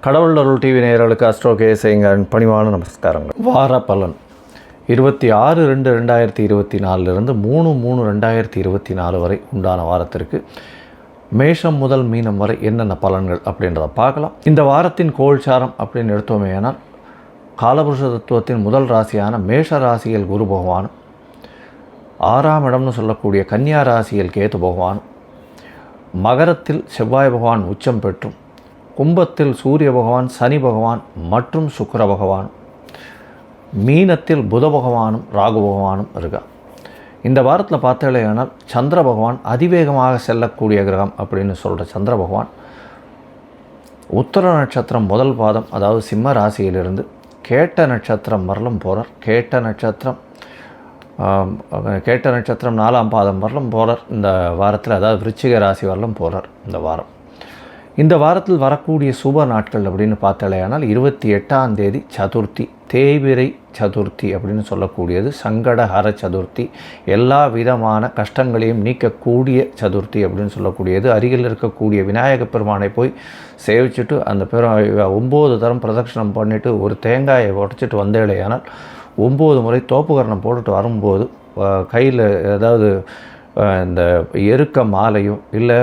கடவுள் அருள் டிவி நேயர்களுக்கு அஸ்ட்ரோ கேசேங்கன் பணிவான நமஸ்காரங்கள். வார பலன் 26/2/2024 3/3/2024 வரை உண்டான வாரத்திற்கு மேஷம் முதல் மீனம் வரை என்னென்ன பலன்கள் அப்படின்றத பார்க்கலாம். இந்த வாரத்தின் கோல்சாரம் அப்படின்னு எடுத்தோமேனால் காலபுருஷ தத்துவத்தின் முதல் ராசியான மேஷ ராசியில் குரு பகவானும், 6ஆம் இடம்னு சொல்லக்கூடிய கன்னியா ராசியில் கேது பகவானும், மகரத்தில் செவ்வாய் பகவான் உச்சம் பெற்றும், கும்பத்தில் சூரிய பகவான், சனி பகவான் மற்றும் சுக்கிர பகவான், மீனத்தில் புத பகவானும் ராகு பகவானும் இருக்கா. இந்த வாரத்தில் பார்த்தாலேயானால் சந்திர பகவான் அதிவேகமாக செல்லக்கூடிய கிரகம் அப்படின்னு சொல்கிற சந்திர பகவான் உத்தர நட்சத்திரம் முதல் பாதம், அதாவது சிம்ம ராசியிலிருந்து கேட்ட நட்சத்திரம் வரலும் போகிறார். கேட்ட நட்சத்திரம் 4ஆம் பாதம் வரலும் போகிறார் இந்த வாரத்தில், அதாவது விருச்சிக ராசி வரலும் போகிறார் இந்த வாரம். இந்த வாரத்தில் வரக்கூடிய சுப நாட்கள் அப்படின்னு பார்த்தாலேயானால் 28ஆம் தேதி சதுர்த்தி, தேய்பிறை சதுர்த்தி அப்படின்னு சொல்லக்கூடியது, சங்கடஹர சதுர்த்தி, எல்லா விதமான கஷ்டங்களையும் நீக்கக்கூடிய சதுர்த்தி அப்படின்னு சொல்லக்கூடியது. அருகில் இருக்கக்கூடிய விநாயக பெருமானை போய் சேவிச்சுட்டு அந்த 9 தரம் பிரதட்சணம் பண்ணிவிட்டு ஒரு தேங்காயை உடைச்சிட்டு வந்தேலையானால் 9 முறை தோப்புகரணம் போட்டுட்டு வரும்போது கையில் ஏதாவது இந்த எருக்க மாலையும் இல்லை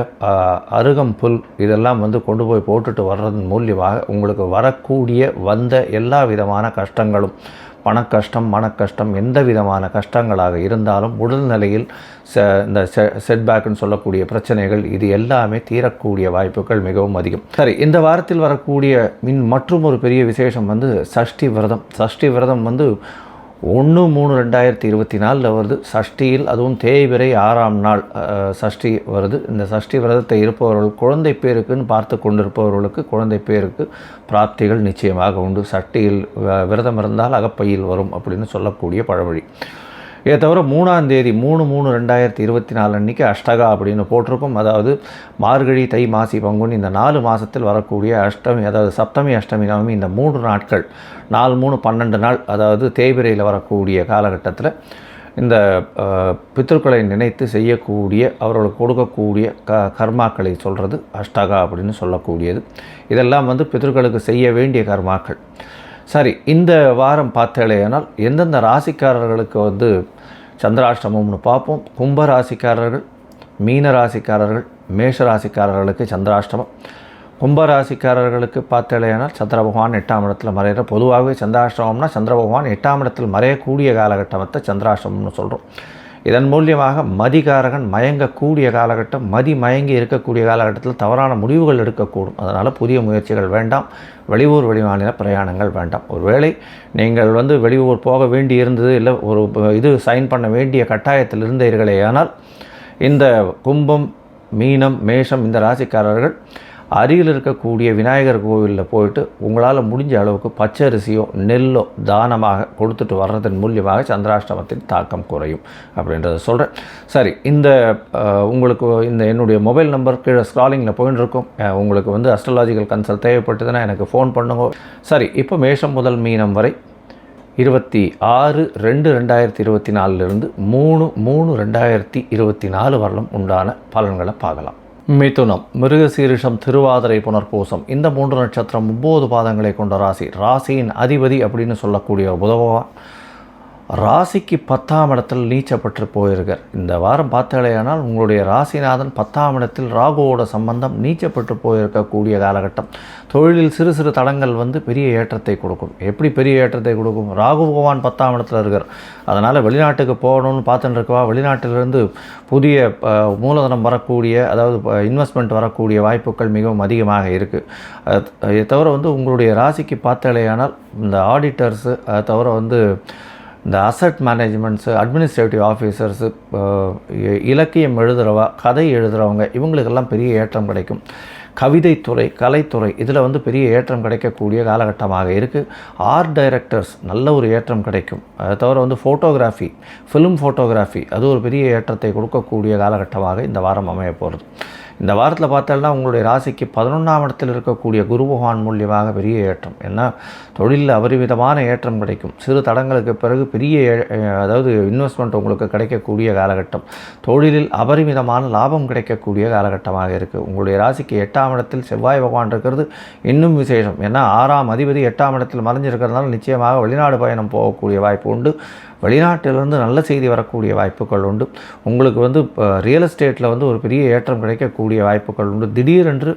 அருகம்புல் இதெல்லாம் கொண்டு போய் போட்டுட்டு வர்றதன் மூலியமாக உங்களுக்கு வரக்கூடிய வந்த எல்லா விதமான கஷ்டங்களும், பணக்கஷ்டம், மனக்கஷ்டம், எந்த விதமான கஷ்டங்களாக இருந்தாலும் உடல்நிலையில் இந்த செட்பேக்குன்னு சொல்லக்கூடிய பிரச்சனைகள் இது எல்லாமே தீரக்கூடிய வாய்ப்புகள் மிகவும் அதிகம். சரி, இந்த வாரத்தில் வரக்கூடிய மற்றும் ஒரு பெரிய விசேஷம் சஷ்டி விரதம். சஷ்டி விரதம் 1/3/2024 வருது. சஷ்டியில் அதுவும் தேய்பிறை 6ஆம் நாள் சஷ்டி வருது. இந்த சஷ்டி விரதத்தை இருப்பவர்கள் குழந்தை பேருக்குன்னு பார்த்து கொண்டிருப்பவர்களுக்கு குழந்தை பேருக்கு பிராப்திகள் நிச்சயமாக உண்டு. சஷ்டியில் விரதம் இருந்தால் அகப்பையில் வரும் அப்படின்னு சொல்லக்கூடிய பழமொழி. இதை தவிர 3ஆம் தேதி 3/3/2024 அன்றைக்கி அஷ்டகா அப்படின்னு போட்டிருக்கும். அதாவது மார்கழி, தை, மாசி, பங்குனி இந்த 4 மாதத்தில் வரக்கூடிய அஷ்டமி, அதாவது சப்தமி, அஷ்டமி, நவமி இந்த 3 நாட்கள் 4 3 12 நாள், அதாவது தேய்பிரையில் வரக்கூடிய காலகட்டத்தில் இந்த பித்ருக்களை நினைத்து செய்யக்கூடிய, அவர்களுக்கு கொடுக்கக்கூடிய கர்மாக்களை சொல்கிறது அஷ்டகா அப்படின்னு சொல்லக்கூடியது. இதெல்லாம் பித்ருக்களுக்கு செய்ய வேண்டிய கர்மாக்கள். சரி, இந்த வாரம் பார்த்தாலேயானால் எந்தெந்த ராசிக்காரர்களுக்கு சந்திராஷ்டமம்னு பார்ப்போம். கும்ப ராசிக்காரர்கள், மீன ராசிக்காரர்கள், மேஷ ராசிக்காரர்களுக்கு சந்திராஷ்டமம். கும்ப ராசிக்காரர்களுக்கு பார்த்தாலேயானால் சந்திர பகவான் 8ஆம் இடத்தில் மறைகிற, பொதுவாகவே சந்திராஷ்டமம்னா சந்திர பகவான் 8ஆம் இடத்தில் மறையக்கூடிய காலகட்டத்தை சந்திராஷ்டமம்னு சொல்கிறோம். இதன் மூலியமாக மதிகாரகன் மயங்கக்கூடிய காலகட்டம், மதி மயங்கி இருக்கக்கூடிய காலகட்டத்தில் தவறான முடிவுகள் எடுக்கக்கூடும். அதனால் புதிய முயற்சிகள் வேண்டாம். வெளியூர் வெளிமாநில பிரயாணங்கள் வேண்டாம். ஒருவேளை நீங்கள் வெளியூர் போக வேண்டி இருந்தது, இல்லை ஒரு சைன் பண்ண வேண்டிய கட்டாயத்தில் இருந்தீர்களே, ஆனால் இந்த கும்பம், மீனம், மேஷம் இந்த ராசிக்காரர்கள் அருகில் இருக்கக்கூடிய விநாயகர் கோவிலில் போயிட்டு உங்களால் முடிஞ்ச அளவுக்கு பச்சரிசியோ நெல்லோ தானமாக கொடுத்துட்டு வர்றதன் மூலியமாக சந்திராஷ்டமத்தின் தாக்கம் குறையும் அப்படின்றத சொல்கிறேன். சரி, இந்த உங்களுக்கு இந்த என்னுடைய மொபைல் நம்பர் கீழே ஸ்க்ராலிங்கில் போயின்னு இருக்கும். உங்களுக்கு அஸ்ட்ராலாஜிக்கல் கன்சல்ட் தேவைப்பட்டதுன்னா எனக்கு ஃபோன் பண்ணுங்க. சரி, இப்போ மேஷம் முதல் மீனம் வரை 26/2/2024 3/3/2024 வரலும் உண்டான பலன்களை பார்க்கலாம். மிதுனம், மிருகசீரிஷம், திருவாதிரை, புனர்பூசம் இந்த 3 நட்சத்திரம் 9 பாதங்களை கொண்ட ராசி. ராசியின் அதிபதி அப்படின்னு சொல்லக்கூடிய புத பகவான் ராசிக்கு 10ஆம் இடத்தில் நீச்சப்பட்டு போயிருக்கார். இந்த வாரம் பார்த்தாலேயானால் உங்களுடைய ராசிநாதன் 10ஆம் இடத்தில் ராகுவோட சம்பந்தம் நீச்சப்பட்டு போயிருக்கக்கூடிய காலகட்டம். தொழிலில் சிறு சிறு தடங்கள் பெரிய ஏற்றத்தை கொடுக்கும். எப்படி பெரிய ஏற்றத்தை கொடுக்கும்? ராகு பகவான் 10ஆம் இடத்துல இருக்கார். அதனால் வெளிநாட்டுக்கு போகணும்னு பார்த்துட்டு இருக்கவா, வெளிநாட்டிலிருந்து புதிய மூலதனம் வரக்கூடிய, அதாவது இன்வெஸ்ட்மெண்ட் வரக்கூடிய வாய்ப்புகள் மிகவும் அதிகமாக இருக்குது. இதை தவிர உங்களுடைய ராசிக்கு பார்த்தாலேயானால் இந்த ஆடிட்டர்ஸு, அதை தவிர இந்த அசட் மேனேஜ்மெண்ட்ஸு, அட்மினிஸ்ட்ரேட்டிவ் ஆஃபீஸர்ஸு, இலக்கியம் எழுதுகிறவா, கதை எழுதுகிறவங்க இவங்களுக்கெல்லாம் பெரிய ஏற்றம் கிடைக்கும். கவிதைத்துறை, கலைத்துறை இதில் பெரிய ஏற்றம் கிடைக்கக்கூடிய காலகட்டமாக இருக்குது. ஆர்ட் டைரக்டர்ஸ் நல்ல ஒரு ஏற்றம் கிடைக்கும். அதை தவிர ஃபோட்டோகிராஃபி, ஃபிலிம் ஃபோட்டோகிராஃபி அது ஒரு பெரிய ஏற்றத்தை கொடுக்கக்கூடிய காலகட்டமாக இந்த வாரம் அமைய போகிறது. இந்த வாரத்தில் பார்த்தோம்னா உங்களுடைய ராசிக்கு 11ஆம் இடத்தில் இருக்கக்கூடிய குரு பகவான் மூலியமாக பெரிய ஏற்றம். ஏன்னா தொழிலில் அபரிமிதமான ஏற்றம் கிடைக்கும். சிறு தடங்களுக்கு பிறகு பெரிய அதாவது இன்வெஸ்ட்மெண்ட் உங்களுக்கு கிடைக்கக்கூடிய காலகட்டம். தொழிலில் அபரிமிதமான லாபம் கிடைக்கக்கூடிய காலகட்டமாக இருக்குது. உங்களுடைய ராசிக்கு 8ஆம் இடத்தில் செவ்வாய் பகவான் இருக்கிறது இன்னும் விசேஷம். ஏன்னா 6ஆம் அதிபதி 8ஆம் இடத்தில் மறைஞ்சிருக்கிறதுனால நிச்சயமாக வெளிநாடு பயணம் போகக்கூடிய வாய்ப்பு உண்டு. வெளிநாட்டிலிருந்து நல்ல செய்தி வரக்கூடிய வாய்ப்புகள் உண்டு. உங்களுக்கு வந்து ரியல் எஸ்டேட்டில் வந்து ஒரு பெரிய ஏற்றம் கிடைக்கக்கூடிய வாய்ப்புகள் உண்டு. திடீரென்று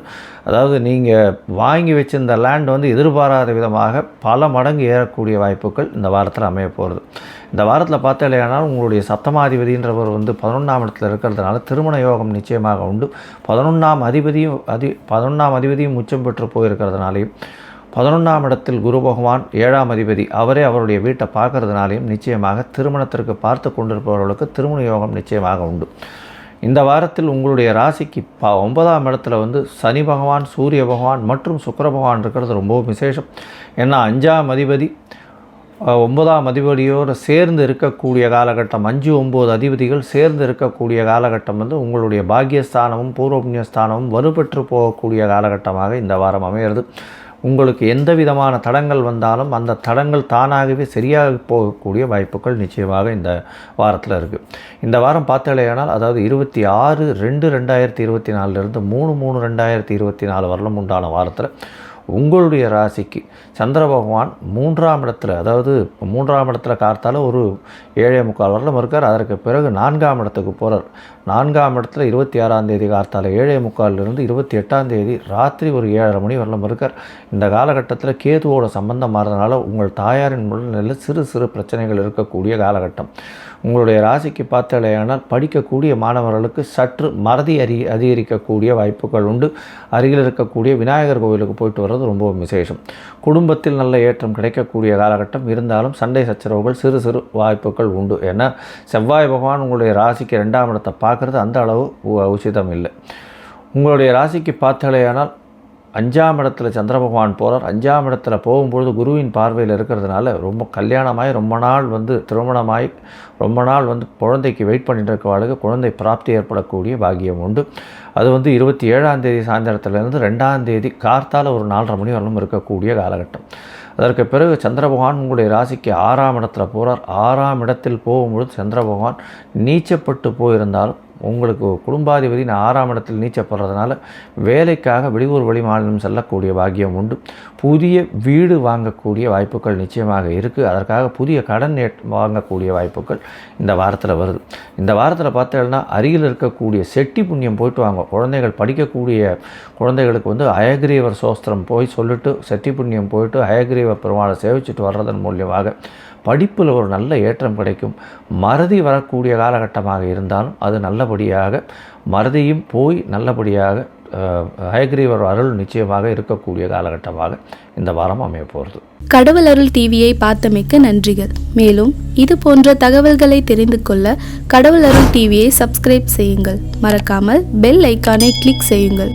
அதாவது நீங்கள் வாங்கி வச்சிருந்த லேண்ட் வந்து எதிர்பாராத விதமாக பல மடங்கு ஏறக்கூடிய வாய்ப்புகள் இந்த வாரத்தில் அமைய போகிறது. இந்த வாரத்தில் பார்த்தாலேயானால் உங்களுடைய சப்தமாதிபதின்றவர் வந்து 11ஆம் இடத்தில் இருக்கிறதுனால திருமண யோகம் நிச்சயமாக உண்டு. 11ஆம் அதிபதியும் உச்சம் பெற்று போயிருக்கிறதுனாலையும் 11ஆம் இடத்தில் குரு பகவான் 7ஆம் அதிபதி அவரே அவருடைய வீட்டை பார்க்கறதுனாலையும் நிச்சயமாக திருமணத்திற்கு பார்த்து கொண்டிருப்பவர்களுக்கு திருமண யோகம் நிச்சயமாக உண்டு. இந்த வாரத்தில் உங்களுடைய ராசிக்கு 9ஆம் இடத்துல வந்து சனி பகவான், சூரிய பகவான் மற்றும் சுக்கிர பகவான் இருக்கிறது ரொம்ப விசேஷம். ஏன்னா 5ஆம் அதிபதி 9ஆம் அதிபதியோடு சேர்ந்து இருக்கக்கூடிய காலகட்டம், 5, 9 அதிபதிகள் சேர்ந்து இருக்கக்கூடிய காலகட்டம் வந்து உங்களுடைய பாக்கியஸ்தானமும் பூர்வ புண்ணியஸ்தானமும் வலுப்பெற்று போகக்கூடிய காலகட்டமாக இந்த வாரம் அமைகிறது. உங்களுக்கு எந்த விதமான தடங்கள் வந்தாலும் அந்த தடங்கள் தானாகவே சரியாக போகக்கூடிய வாய்ப்புகள் நிச்சயமாக இந்த வாரத்தில் இருக்குது. இந்த வாரம் பார்த்தாலேயானால் அதாவது 26/2/2024 3/3/2024 வரலும் உண்டான வாரத்தில் உங்களுடைய ராசிக்கு சந்திர பகவான் 3ஆம் இடத்துல, அதாவது 3ஆம் இடத்துல காத்தால ஒரு 7:45 வரலும் இருக்கார். அதற்கு பிறகு 4ஆம் இடத்துக்கு போகிறார். 4ஆம் இடத்துல 26ஆம் தேதி காத்தால 7:45 28ஆம் தேதி ராத்திரி ஒரு 7:30 மணி வரலும் இருக்கார். இந்த காலகட்டத்தில் கேதுவோட சம்பந்தம் மாறதுனால உங்கள் தாயாரின் உடல்நிலையில் சிறு சிறு பிரச்சனைகள் இருக்கக்கூடிய காலகட்டம். உங்களுடைய ராசிக்கு பார்த்தாலேயானால் படிக்கக்கூடிய மாணவர்களுக்கு சற்று மறதி அதிகரிக்கக்கூடிய வாய்ப்புகள் உண்டு. அருகில் இருக்கக்கூடிய விநாயகர் கோவிலுக்கு போயிட்டு வர்றது ரொம்ப விசேஷம். குடும்பத்தில் நல்ல ஏற்றம் கிடைக்கக்கூடிய காலகட்டம். இருந்தாலும் சண்டை சச்சரவுகள் சிறு சிறு வாய்ப்புகள் உண்டு. ஏன்னா செவ்வாய் பகவான் உங்களுடைய ராசிக்கு 2ஆம் இடத்தை பார்க்குறது அந்த அளவு உச்சிதம் இல்லை. உங்களுடைய ராசிக்கு பார்த்தாலேயானால் 5ஆம் இடத்துல சந்திர பகவான் போகிறார். 5ஆம் இடத்துல போகும்பொழுது குருவின் பார்வையில் இருக்கிறதுனால ரொம்ப கல்யாணமாகி ரொம்ப நாள் வந்து திருமணமாகி ரொம்ப நாள் வந்து குழந்தைக்கு வெயிட் பண்ணிட்டு இருக்கவாளுக்கு குழந்தை பிராப்தி ஏற்படக்கூடிய பாக்கியம் உண்டு. அது வந்து 27ஆம் தேதி சாயந்தரத்துலேருந்து 2ஆம் தேதி கார்த்தால ஒரு 4:30 மணி வரலும் இருக்கக்கூடிய காலகட்டம். அதற்கு பிறகு சந்திர பகவான் உங்களுடைய ராசிக்கு 6ஆம் இடத்துல போகிறார். 6ஆம் இடத்தில் போகும்பொழுது சந்திர பகவான் நீச்சப்பட்டு போயிருந்தாலும் உங்களுக்கு குடும்பாதிபதி 6ஆம் இடத்தில் நீச்சப்படுறதுனால வேலைக்காக வெளியூர் வெளிமாநிலம் செல்லக்கூடிய பாக்கியம் உண்டு. புதிய வீடு வாங்கக்கூடிய வாய்ப்புகள் நிச்சயமாக இருக்குது. அதற்காக புதிய கடன் வாங்கக்கூடிய வாய்ப்புகள் இந்த வாரத்தில் வருது. இந்த வாரத்தில் பார்த்தோம்னா அருகில் இருக்கக்கூடிய செட்டி புண்ணியம் போயிட்டு வாங்க. குழந்தைகள் படிக்கக்கூடிய குழந்தைகளுக்கு வந்து அயக்ரீவர் சோஸ்திரம் போய் சொல்லிட்டு செட்டி புண்ணியம் போயிட்டு அயக்ரீவர் பெருமாளை சேவிச்சுட்டு வர்றதன் மூலியமாக படிப்பில் ஒரு நல்ல ஏற்றம் கிடைக்கும். மறதி வரக்கூடிய காலகட்டமாக இருந்தாலும் அது நல்லபடியாக மறதியும் போய் நல்லபடியாக ஹயக்ரீவர் அருள் நிச்சயமாக இருக்கக்கூடிய காலகட்டமாக இந்த வாரம் அமைய போகிறது. கடவுள் அருள் டிவியை பார்த்தமைக்க நன்றிகள். மேலும் இது போன்ற தகவல்களை தெரிந்து கொள்ள கடவுள் அருள் டிவியை சப்ஸ்கிரைப் செய்யுங்கள். மறக்காமல் பெல் ஐக்கானை கிளிக் செய்யுங்கள்.